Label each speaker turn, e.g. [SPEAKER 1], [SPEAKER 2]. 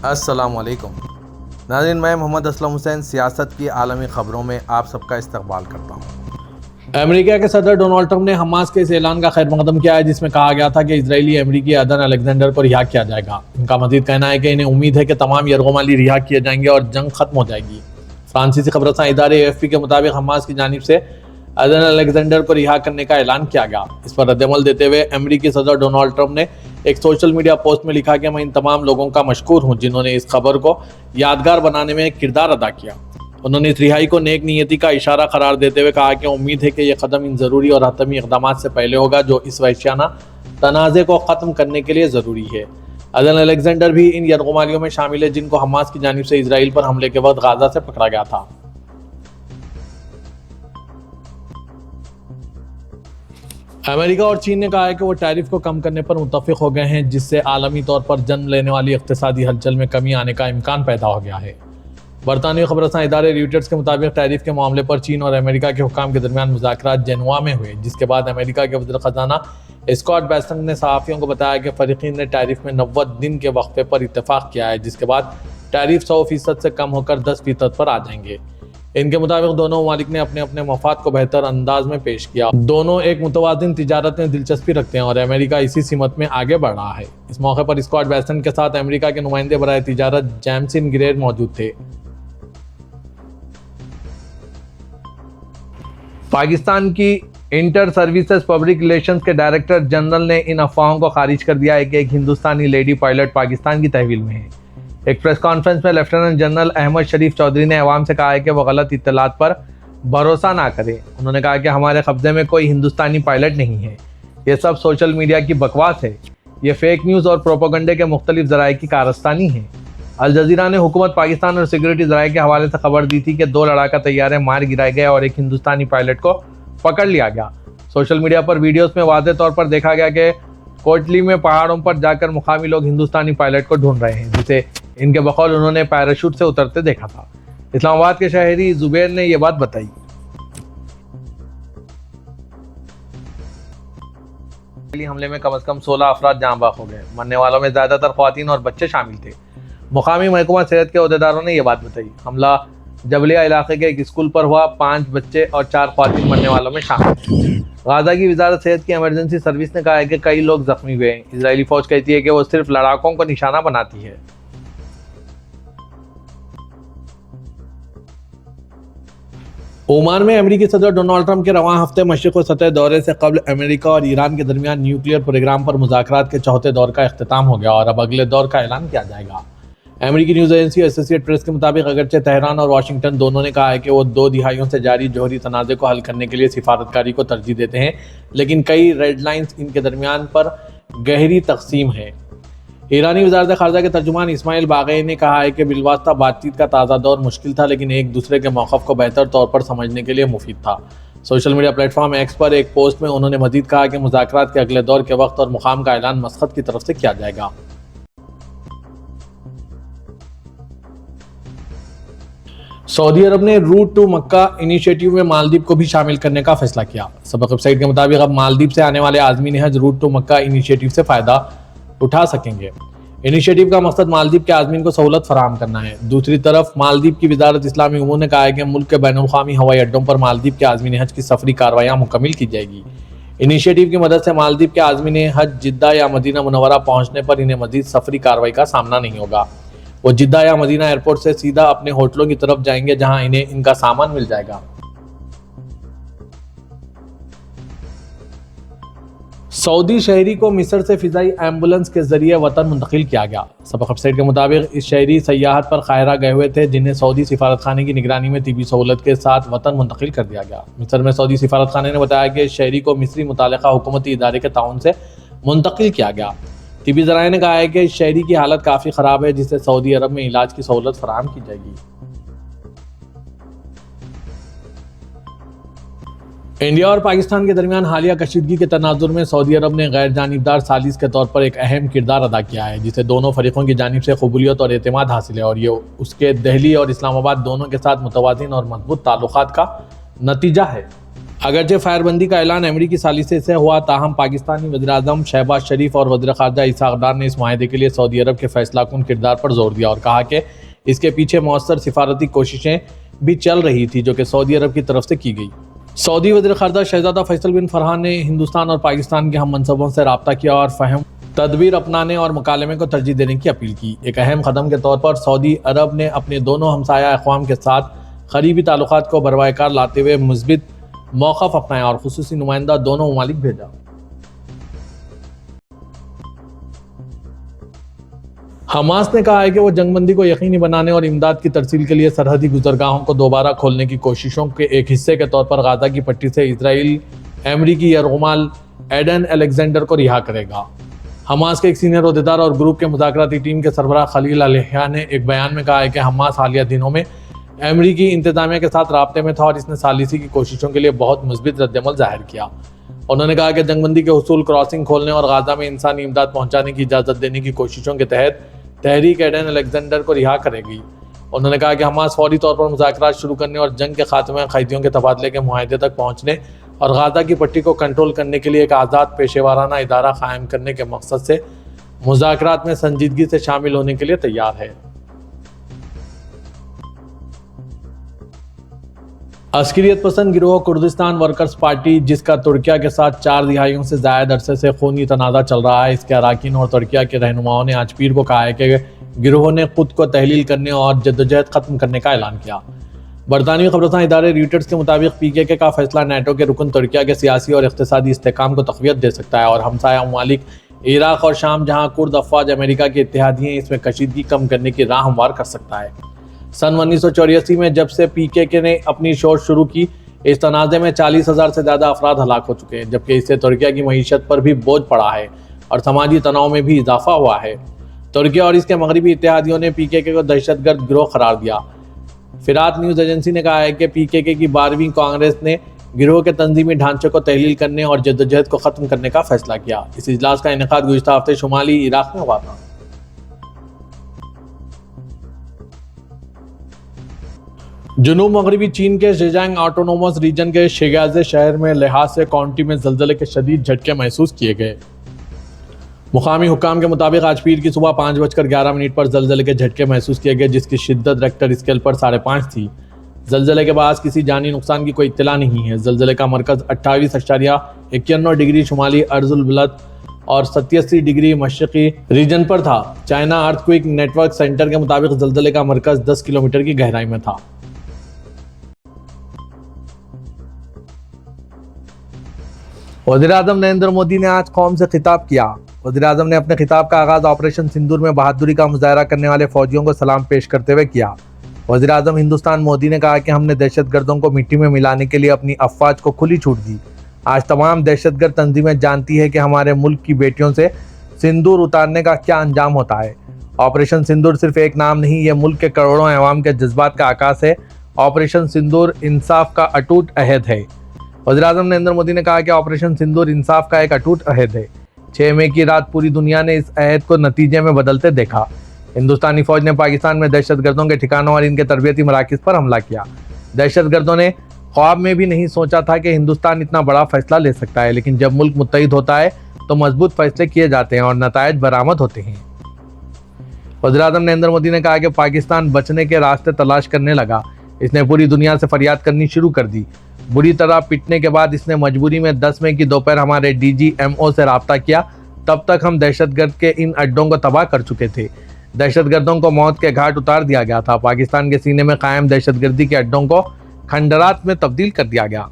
[SPEAKER 1] السلام علیکم ناظرین، میں محمد اسلم حسین سیاست کی عالمی خبروں میں آپ سب کا استقبال کرتا ہوں۔
[SPEAKER 2] امریکہ کے صدر ڈونلڈ ٹرمپ نے حماس کے اس اعلان کا خیر مقدم کیا ہے جس میں کہا گیا تھا کہ اسرائیلی امریکی ایدن الیگزینڈر کو رہا کیا جائے گا۔ ان کا مزید کہنا ہے کہ انہیں امید ہے کہ تمام یرغمالی رہا کیے جائیں گے اور جنگ ختم ہو جائے گی۔ فرانسیسی خبر رساں ادارے AFP کے مطابق حماس کی جانب سے ایدن الیگزینڈر کو رہا کرنے کا اعلان کیا گیا۔ اس پر ردعمل دیتے ہوئے امریکی صدر ڈونلڈ ٹرمپ نے ایک سوشل میڈیا پوسٹ میں لکھا کہ میں ان تمام لوگوں کا مشکور ہوں جنہوں نے اس خبر کو یادگار بنانے میں کردار ادا کیا۔ انہوں نے اس رہائی کو نیک نیتی کا اشارہ قرار دیتے ہوئے کہا کہ امید ہے کہ یہ قدم ان ضروری اور حتمی اقدامات سے پہلے ہوگا جو اس وحشیانہ تنازع کو ختم کرنے کے لیے ضروری ہے۔ ایدن الیگزینڈر بھی ان یرغمالیوں میں شامل ہے جن کو حماس کی جانب سے اسرائیل پر حملے کے وقت غزہ سے پکڑا گیا تھا۔ امریکہ اور چین نے کہا ہے کہ وہ ٹیرف کو کم کرنے پر متفق ہو گئے ہیں جس سے عالمی طور پر جنم لینے والی اقتصادی ہلچل میں کمی آنے کا امکان پیدا ہو گیا ہے۔ برطانوی خبر رساں ادارے ریوٹرز کے مطابق ٹیرف کے معاملے پر چین اور امریکہ کے حکام کے درمیان مذاکرات جنوا میں ہوئے، جس کے بعد امریکہ کے وزیر خزانہ اسکاٹ بیسنٹ نے صحافیوں کو بتایا کہ فریقین نے ٹیرف میں 90 دن کے وقفے پر اتفاق کیا ہے، جس کے بعد ٹیرف 100% سے کم ہو کر 10% پر آ جائیں گے۔ ان کے مطابق دونوں ممالک نے اپنے اپنے مفاد کو بہتر انداز میں پیش کیا۔ دونوں ایک متوازن تجارت میں دلچسپی رکھتے ہیں اور امریکہ اسی سمت میں آگے بڑھ رہا ہے۔ اس موقع پر اسکاٹ بیسنٹ کے ساتھ امریکہ کے نمائندے برائے تجارت جیمسن گریر موجود تھے۔ پاکستان کی انٹر سروسز پبلک ریلیشنز کے ڈائریکٹر جنرل نے ان افواہوں کو خارج کر دیا ہے کہ ایک ہندوستانی لیڈی پائلٹ پاکستان کی تحویل میں ہے۔ ایک پریس کانفرنس میں لیفٹیننٹ جنرل احمد شریف چودھری نے عوام سے کہا ہے کہ وہ غلط اطلاعات پر بھروسہ نہ کریں۔ انہوں نے کہا کہ ہمارے قبضے میں کوئی ہندوستانی پائلٹ نہیں ہے، یہ سب سوشل میڈیا کی بکواس ہے، یہ فیک نیوز اور پروپیگنڈے کے مختلف ذرائع کی کارستانی ہے۔ الجزیرہ نے حکومت پاکستان اور سیکورٹی ذرائع کے حوالے سے خبر دی تھی کہ 2 لڑاکا طیارے مار گرائے گئے اور ایک ہندوستانی پائلٹ کو پکڑ لیا گیا۔ سوشل میڈیا پر ویڈیوز میں واضح طور پر دیکھا گیا کہ کوٹلی میں پہاڑوں پر جا کر مقامی لوگ ہندوستانی پائلٹ کو ڈھونڈ رہے ہیں جسے ان کے بقول انہوں نے پیراشوٹ سے اترتے دیکھا تھا۔ اسلام آباد کے شہری زبیر نے یہ بات بتائی۔ حملے میں کم از کم 16 افراد جاں بحق ہو گئے، مرنے والوں میں زیادہ تر خواتین اور بچے شامل تھے۔ مقامی محکمہ صحت کے عہدیداروں نے یہ بات بتائی۔ حملہ جبلیہ علاقے کے ایک اسکول پر ہوا، 5 بچے اور 4 خواتین مرنے والوں میں شامل ہیں۔ غزہ کی وزارت صحت کی ایمرجنسی سروس نے کہا ہے کہ کئی لوگ زخمی ہوئے ہیں۔ اسرائیلی فوج کہتی ہے کہ وہ صرف لڑاکوں کو نشانہ بناتی ہے۔ عمان میں امریکی صدر ڈونلڈ ٹرمپ کے رواں ہفتے مشرق وسطی دورے سے قبل امریکہ اور ایران کے درمیان نیوکلیئر پروگرام پر مذاکرات کے 4تھے دور کا اختتام ہو گیا اور اب اگلے دور کا اعلان کیا جائے گا۔ امریکی نیوز ایجنسی ایسوسی ایٹ پریس کے مطابق اگرچہ تہران اور واشنگٹن دونوں نے کہا ہے کہ وہ 2 دہائیوں سے جاری جوہری تنازع کو حل کرنے کے لیے سفارتکاری کو ترجیح دیتے ہیں، لیکن کئی ریڈ لائنز ان کے درمیان پر گہری تقسیم ہے۔ ایرانی وزارت خارجہ کے ترجمان اسماعیل باغئی نے کہا ہے کہ بالواسطہ بات چیت کا تازہ دور مشکل تھا لیکن ایک دوسرے کے موقف کو بہتر طور پر سمجھنے کے لیے مفید تھا۔ سوشل میڈیا پلیٹ فارم ایکس پر ایک پوسٹ میں انہوں نے مزید کہا کہ مذاکرات کے اگلے دور کے وقت اور مقام کا اعلان مسقط کی طرف سے کیا جائے گا۔ سعودی عرب نے روٹ ٹو مکہ انیشیٹو میں مالدیپ کو بھی شامل کرنے کا فیصلہ کیا۔ سبق ویب سائٹ کے مطابق اب مالدیپ سے آنے والے عازمین حج روٹ ٹو مکہ انیشیٹو سے فائدہ اٹھا سکیں گے۔ انیشیٹو کا مقصد مالدیپ کے عازمین کو سہولت فراہم کرنا ہے۔ دوسری طرف مالدیپ کی وزارت اسلامی امور نے کہا ہے کہ ملک کے بین الاقوامی ہوائی اڈوں پر مالدیپ کے عازمین حج کی سفری کارروائیاں مکمل کی جائے گی۔ انیشیٹو کی مدد سے مالدیپ کے عازمین حج جدہ یا مدینہ منورہ پہنچنے پر انہیں مزید سفری کارروائی کا سامنا نہیں ہوگا۔ وہ جدہ یا مدینہ ایئرپورٹ سے سیدھا اپنے ہوٹلوں کی طرف جائیں گے جہاں انہیں ان کا سامان مل جائے گا۔ سعودی شہری کو مصر سے فضائی ایمبولنس کے ذریعے وطن منتقل کیا گیا۔ سبق ویب سائٹ کے مطابق اس شہری سیاحت پر قاہرہ گئے ہوئے تھے جنہیں سعودی سفارت خانے کی نگرانی میں طبی سہولت کے ساتھ وطن منتقل کر دیا گیا۔ مصر میں سعودی سفارت خانے نے بتایا کہ اس شہری کو مصری متعلقہ حکومتی ادارے کے تعاون سے منتقل کیا گیا۔ طبی ذرائع نے کہا ہے کہ اس شہری کی حالت کافی خراب ہے جسے سعودی عرب میں علاج کی سہولت فراہم کی جائے گی۔ انڈیا اور پاکستان کے درمیان حالیہ کشیدگی کے تناظر میں سعودی عرب نے غیر جانبدار ثالث کے طور پر ایک اہم کردار ادا کیا ہے جسے دونوں فریقوں کی جانب سے قبولیت اور اعتماد حاصل ہے اور یہ اس کے دہلی اور اسلام آباد دونوں کے ساتھ متوازن اور مضبوط تعلقات کا نتیجہ ہے۔ اگرچہ فائر بندی کا اعلان امریکی ثالثی سے ہوا، تاہم پاکستانی وزیراعظم شہباز شریف اور وزیر خارجہ اسحاق ڈار نے اس معاہدے کے لیے سعودی عرب کے فیصلہ کن کردار پر زور دیا اور کہا کہ اس کے پیچھے مؤثر سفارتی کوششیں بھی چل رہی تھی جو کہ سعودی عرب کی طرف سے کی گئی۔ سعودی وزیر خارجہ شہزادہ فیصل بن فرحان نے ہندوستان اور پاکستان کے ہم منصبوں سے رابطہ کیا اور فہم تدبیر اپنانے اور مکالمے کو ترجیح دینے کی اپیل کی۔ ایک اہم قدم کے طور پر سعودی عرب نے اپنے دونوں ہمسایہ اقوام کے ساتھ قریبی تعلقات کو بروئے کار لاتے ہوئے مثبت موقف اپنایا اور خصوصی نمائندہ دونوں ممالک بھیجا۔ حماس نے کہا ہے کہ وہ جنگ بندی کو یقینی بنانے اور امداد کی ترسیل کے لیے سرحدی گزرگاہوں کو دوبارہ کھولنے کی کوششوں کے ایک حصے کے طور پر غزہ کی پٹی سے اسرائیل امریکی یرغمال ایڈن الیگزینڈر کو رہا کرے گا۔ حماس کے ایک سینئر عہدیدار اور گروپ کے مذاکراتی ٹیم کے سربراہ خلیل الحیہ نے ایک بیان میں کہا ہے کہ حماس حالیہ دنوں میں امریکی انتظامیہ کے ساتھ رابطے میں تھا اور اس نے ثالثی کی کوششوں کے لیے بہت مثبت رد عمل ظاہر کیا۔ انہوں نے کہا کہ جنگ بندی کے حصول، کراسنگ کھولنے اور غزہ میں انسانی امداد پہنچانے کی اجازت دینے کی کوششوں کے تحت تحریک ایڈن الیگزینڈر کو رہا کرے گی۔ انہوں نے کہا کہ حماس فوری طور پر مذاکرات شروع کرنے اور جنگ کے خاتمے، قیدیوں کے تبادلے کے معاہدے تک پہنچنے اور غزہ کی پٹی کو کنٹرول کرنے کے لیے ایک آزاد پیشہ ورانہ ادارہ قائم کرنے کے مقصد سے مذاکرات میں سنجیدگی سے شامل ہونے کے لیے تیار ہے۔ عسکریت پسند گروہ کردستان ورکرز پارٹی، جس کا ترکیہ کے ساتھ 4 دہائیوں سے زائد عرصے سے خونی تنازع چل رہا ہے، اس کے اراکین اور ترکیہ کے رہنماؤں نے آج پیر کو کہا ہے کہ گروہ نے خود کو تحلیل کرنے اور جدوجہد ختم کرنے کا اعلان کیا۔ برطانوی خبررساں ادارے رویٹرز کے مطابق PKK کا فیصلہ نیٹو کے رکن ترکیہ کے سیاسی اور اقتصادی استحکام کو تقویت دے سکتا ہے اور ہمسایہ ممالک عراق اور شام، جہاں کرد افواج امریکہ کے اتحادی ہیں، اس میں کشیدگی کم کرنے کی راہ ہموار کر سکتا ہے۔ سن 1984 میں جب سے PKK نے اپنی شور شروع کی، اس تنازع میں 40,000 سے زیادہ افراد ہلاک ہو چکے ہیں، جبکہ اس سے ترکیہ کی معیشت پر بھی بوجھ پڑا ہے اور سماجی تناؤ میں بھی اضافہ ہوا ہے۔ ترکیہ اور اس کے مغربی اتحادیوں نے PKK کو دہشت گرد گروہ قرار دیا۔ فرات نیوز ایجنسی نے کہا ہے کہ PKK کی 12ویں کانگریس نے گروہ کے تنظیمی ڈھانچے کو تحلیل کرنے اور جدوجہد کو ختم کرنے کا فیصلہ کیا۔ اس اجلاس کا انعقاد گزشتہ ہفتے شمالی عراق میں ہوا تھا۔ جنوب مغربی چین کے زیجیانگ آٹونومس ریجن کے شیگازے شہر میں لحاظ سے کاؤنٹی میں زلزلے کے شدید جھٹکے محسوس کیے گئے۔ مقامی حکام کے مطابق آج پیر کی صبح 5:11 پر زلزلے کے جھٹکے محسوس کیے گئے، جس کی شدت ریکٹر اسکیل پر 5.5 تھی۔ زلزلے کے بعد کسی جانی نقصان کی کوئی اطلاع نہیں ہے۔ زلزلے کا مرکز 28.91 ڈگری شمالی عرض البلد اور 87 ڈگری مشرقی ریجن پر تھا۔ چائنا ارتھ کوئک نیٹ ورک سینٹر کے مطابق زلزلے کا مرکز 10 کلومیٹر کی گہرائی میں تھا۔ وزیراعظم نریندر مودی نے آج قوم سے خطاب کیا۔ وزیراعظم نے اپنے خطاب کا آغاز آپریشن سندور میں بہادری کا مظاہرہ کرنے والے فوجیوں کو سلام پیش کرتے ہوئے کیا۔ وزیراعظم ہندوستان مودی نے کہا کہ ہم نے دہشت گردوں کو مٹی میں ملانے کے لیے اپنی افواج کو کھلی چھوٹ دی۔ آج تمام دہشت گرد تنظیمیں جانتی ہیں کہ ہمارے ملک کی بیٹیوں سے سندور اتارنے کا کیا انجام ہوتا ہے۔ آپریشن سندور صرف ایک نام نہیں، یہ ملک کے کروڑوں عوام کے جذبات کا عکاس ہے۔ آپریشن سندور انصاف کا اٹوٹ عہد ہے۔ وزیراعظم نریندر مودی نے کہا کہ آپریشن سندور انصاف کا ایک اٹوٹ عہد ہے۔ 6 مئی کی رات پوری دنیا نے اس عہد کو نتیجے میں بدلتے دیکھا۔ ہندوستانی فوج نے پاکستان میں دہشت گردوں کے ٹھکانوں اور ان کے تربیتی مراکز پر حملہ کیا۔ دہشت گردوں نے خواب میں بھی نہیں سوچا تھا کہ ہندوستان اتنا بڑا فیصلہ لے سکتا ہے، لیکن جب ملک متحد ہوتا ہے تو مضبوط فیصلے کیے جاتے ہیں اور نتائج برآمد ہوتے ہیں۔ وزیراعظم نریندر مودی نے کہا کہ پاکستان بچنے کے راستے تلاش کرنے لگا۔ اس نے پوری دنیا سے فریاد کرنی شروع کر دی۔ بری طرح پٹنے کے بعد اس نے مجبوری میں 10 مئی کی دوپہر ہمارے DGMO سے رابطہ کیا۔ تب تک ہم دہشت گرد کے ان اڈوں کو تباہ کر چکے تھے۔ دہشت گردوں کو موت کے گھاٹ اتار دیا گیا تھا۔ پاکستان کے سینے میں قائم دہشت گردی کے اڈوں کو کھنڈرات میں تبدیل کر دیا گیا۔